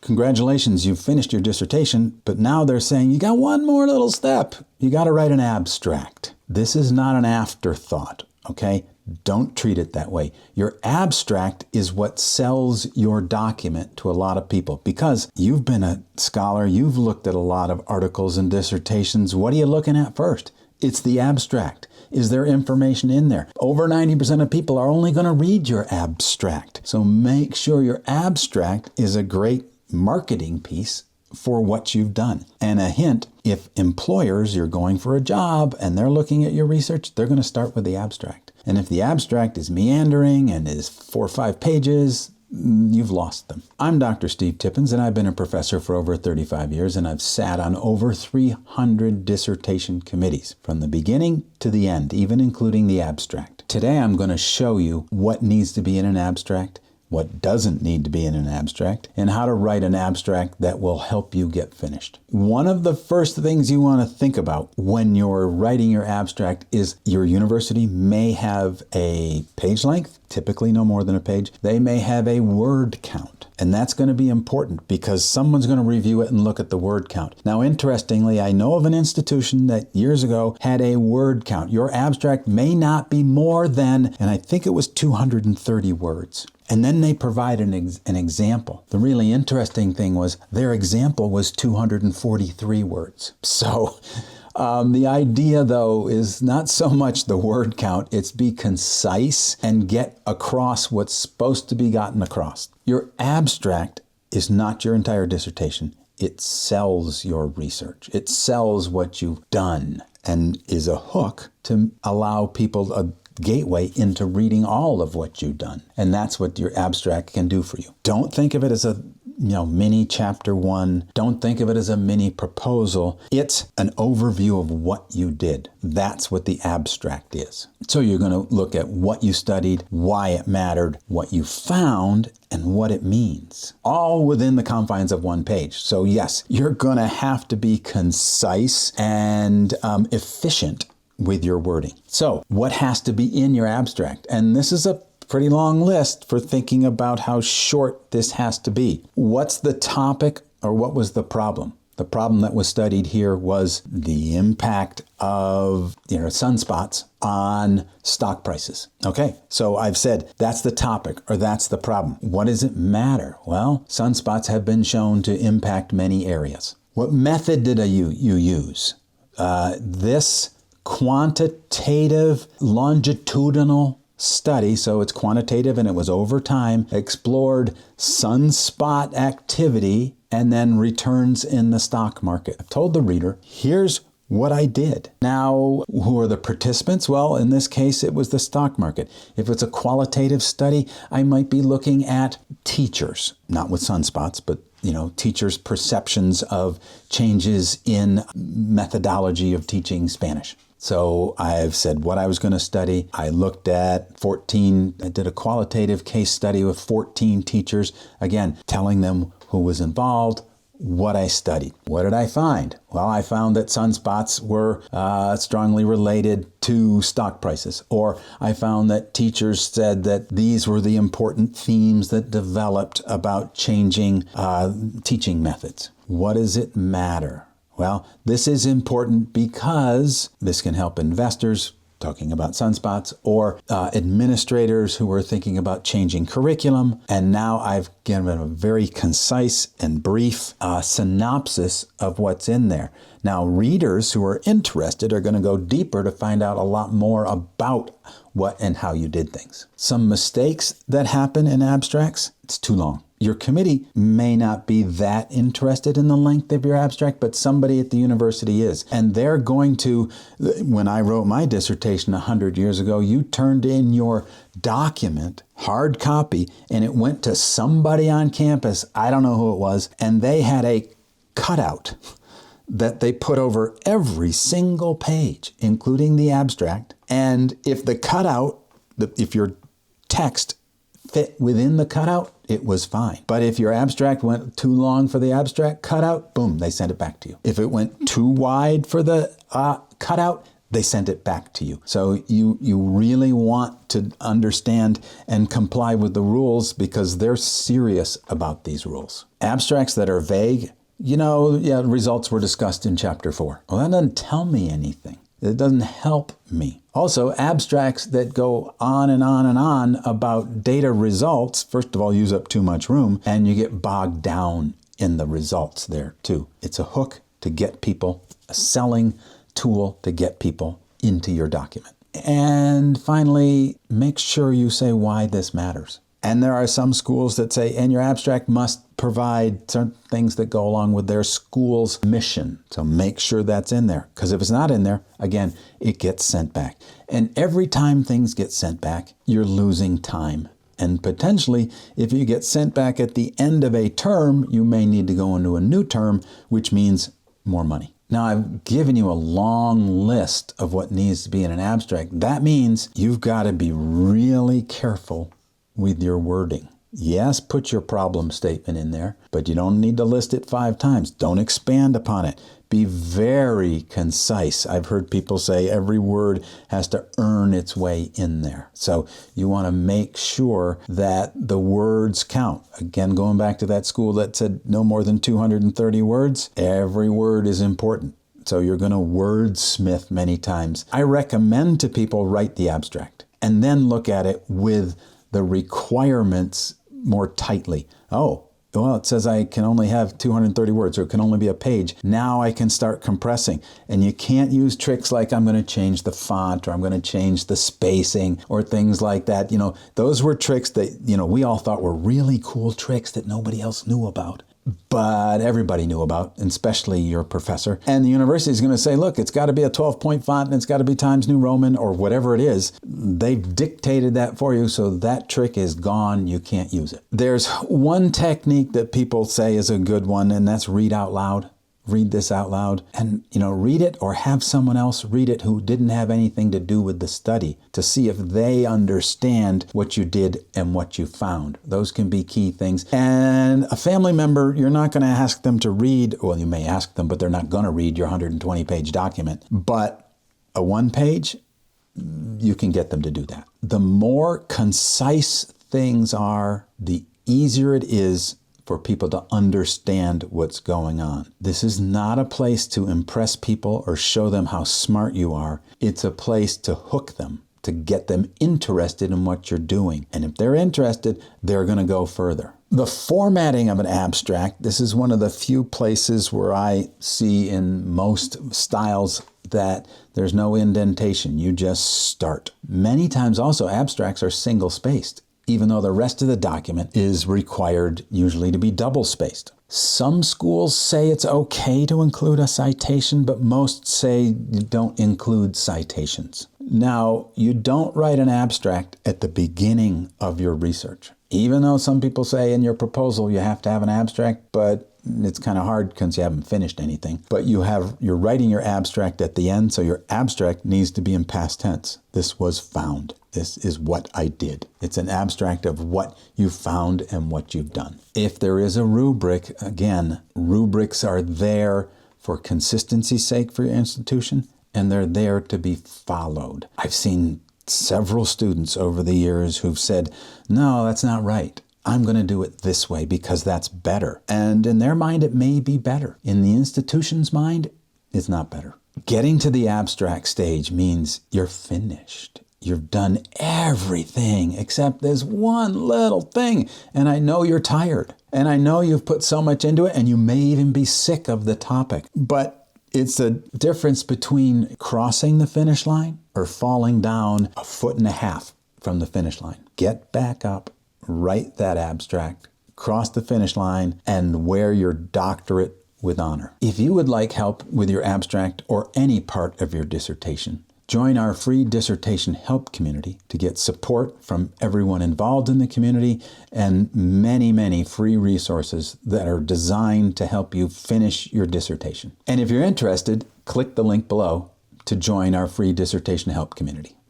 congratulations, you've finished your dissertation, but now they're saying you got one more little step. You got to write an abstract. This is not an afterthought, okay? Don't treat it that way. Your abstract is what sells your document to a lot of people because you've been a scholar, you've looked at a lot of articles and dissertations. What are you looking at first? It's the abstract. Is there information in there? Over 90% of people are only going to read your abstract. So make sure your abstract is a great marketing piece for what you've done. And a hint, if employers, you're going for a job and they're looking at your research, they're going to start with the abstract. And if the abstract is meandering and is 4 or 5 pages, you've lost them. I'm Dr. Steve Tippins, and I've been a professor for over 35 years, and I've sat on over 300 dissertation committees, from the beginning to the end, even including the abstract. Today I'm going to show you what needs to be in an abstract, what doesn't need to be in an abstract, and how to write an abstract that will help you get finished. One of the first things you want to think about when you're writing your abstract is your university may have a page length, typically no more than a page. They may have a word count. And that's going to be important because someone's going to review it and look at the word count. Now, interestingly, I know of an institution that years ago had a word count. Your abstract may not be more than, and I think it was 230 words. And then they provide an example. The really interesting thing was their example was 243 words. So the idea, though, is not so much the word count. It's be concise and get across what's supposed to be gotten across. Your abstract is not your entire dissertation. It sells your research. It sells what you've done and is a hook to allow people a gateway into reading all of what you've done. And that's what your abstract can do for you. Don't think of it as a mini chapter 1. Don't think of it as a mini proposal. It's an overview of what you did. That's what the abstract is. So you're going to look at what you studied, why it mattered, what you found, and what it means, all within the confines of one page. So yes, you're going to have to be concise and efficient with your wording. So what has to be in your abstract? And this is a pretty long list for thinking about how short this has to be. What's the topic, or what was the problem? The problem that was studied here was the impact of sunspots on stock prices. Okay, so I've said that's the topic or that's the problem. What does it matter? Well, sunspots have been shown to impact many areas. What method did you use? This quantitative longitudinal study, so it's quantitative and it was over time, explored sunspot activity and then returns in the stock market. I've told the reader, here's what I did. Now, who are the participants? Well, in this case, it was the stock market. If it's a qualitative study, I might be looking at teachers, not with sunspots, but teachers' perceptions of changes in methodology of teaching Spanish. So I've said what I was going to study. I looked at I did a qualitative case study with 14 teachers, again, telling them who was involved, what I studied. What did I find? Well, I found that sunspots were strongly related to stock prices. Or I found that teachers said that these were the important themes that developed about changing teaching methods. What does it matter? Well, this is important because this can help investors, talking about sunspots, or administrators who are thinking about changing curriculum. And now I've given a very concise and brief synopsis of what's in there. Now, readers who are interested are going to go deeper to find out a lot more about what and how you did things. Some mistakes that happen in abstracts, it's too long. Your committee may not be that interested in the length of your abstract, but somebody at the university is. And they're going to, when I wrote my dissertation 100 years ago, you turned in your document, hard copy, and it went to somebody on campus, I don't know who it was, and they had a cutout that they put over every single page, including the abstract. And if the cutout, if your text fit within the cutout, it was fine. But if your abstract went too long for the abstract cutout, boom, they sent it back to you. If it went too wide for the cutout, they sent it back to you. So you really want to understand and comply with the rules because they're serious about these rules. Abstracts that are vague, results were discussed in chapter 4. Well, that doesn't tell me anything. It doesn't help me. Also, abstracts that go on and on and on about data results, first of all, use up too much room, and you get bogged down in the results there too. It's a hook to get people, a selling tool to get people into your document. And finally, make sure you say why this matters. And there are some schools that say, and your abstract must provide certain things that go along with their school's mission. So make sure that's in there. Because if it's not in there, again, it gets sent back. And every time things get sent back, you're losing time. And potentially, if you get sent back at the end of a term, you may need to go into a new term, which means more money. Now, I've given you a long list of what needs to be in an abstract. That means you've got to be really careful with your wording. Yes, put your problem statement in there, but you don't need to list it 5 times. Don't expand upon it. Be very concise. I've heard people say every word has to earn its way in there. So you want to make sure that the words count. Again, going back to that school that said no more than 230 words, every word is important. So you're going to wordsmith many times. I recommend to people write the abstract and then look at it with the requirements more tightly. Oh, well, it says I can only have 230 words or it can only be a page. Now I can start compressing. And you can't use tricks like I'm going to change the font or I'm going to change the spacing or things like that. Those were tricks that, we all thought were really cool tricks that nobody else knew about. But everybody knew about, especially your professor. And the university is going to say, look, it's got to be a 12-point font and it's got to be Times New Roman or whatever it is. They've dictated that for you, so that trick is gone. You can't use it. There's one technique that people say is a good one, and that's read out loud. Read this out loud and, read it or have someone else read it who didn't have anything to do with the study to see if they understand what you did and what you found. Those can be key things. And a family member, you're not going to ask them to read, well, you may ask them, but they're not going to read your 120-page document. But a 1-page, you can get them to do that. The more concise things are, the easier it is for people to understand what's going on. This is not a place to impress people or show them how smart you are. It's a place to hook them, to get them interested in what you're doing. And if they're interested, they're going to go further. The formatting of an abstract, this is one of the few places where I see in most styles that there's no indentation. You just start. Many times also abstracts are single-spaced, even though the rest of the document is required usually to be double-spaced. Some schools say it's okay to include a citation, but most say you don't include citations. Now, you don't write an abstract at the beginning of your research. Even though some people say in your proposal you have to have an abstract, but it's kind of hard because you haven't finished anything. But you're writing your abstract at the end, so your abstract needs to be in past tense. This was found. This is what I did. It's an abstract of what you found and what you've done. If there is a rubric, again, rubrics are there for consistency's sake for your institution, and they're there to be followed. I've seen several students over the years who've said, no, that's not right. I'm going to do it this way because that's better. And in their mind, it may be better. In the institution's mind, it's not better. Getting to the abstract stage means you're finished. You've done everything except this one little thing. And I know you're tired. And I know you've put so much into it and you may even be sick of the topic. But it's a difference between crossing the finish line or falling down 1.5 feet from the finish line. Get back up, write that abstract, cross the finish line, and wear your doctorate with honor. If you would like help with your abstract or any part of your dissertation, join our free dissertation help community to get support from everyone involved in the community and many, many free resources that are designed to help you finish your dissertation. And if you're interested, click the link below to join our free dissertation help community.